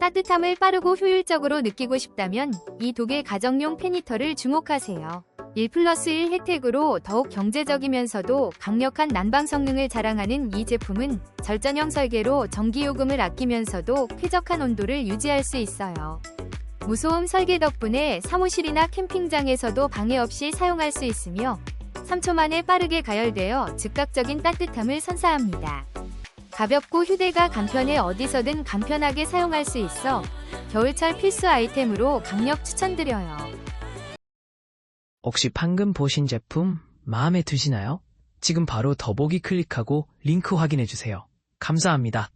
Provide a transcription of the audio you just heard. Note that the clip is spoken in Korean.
따뜻함을 빠르고 효율적으로 느끼고 싶다면 이 독일 가정용 팬히터를 주목하세요. 1+1 혜택으로 더욱 경제적이면서도 강력한 난방 성능을 자랑하는 이 제품은 절전형 설계로 전기요금을 아끼면서도 쾌적한 온도를 유지할 수 있어요. 무소음 설계 덕분에 사무실이나 캠핑장에서도 방해 없이 사용할 수 있으며 3초 만에 빠르게 가열되어 즉각적인 따뜻함을 선사합니다. 가볍고 휴대가 간편해 어디서든 간편하게 사용할 수 있어 겨울철 필수 아이템으로 강력 추천드려요. 혹시 방금 보신 제품 마음에 드시나요? 지금 바로 더보기 클릭하고 링크 확인해주세요. 감사합니다.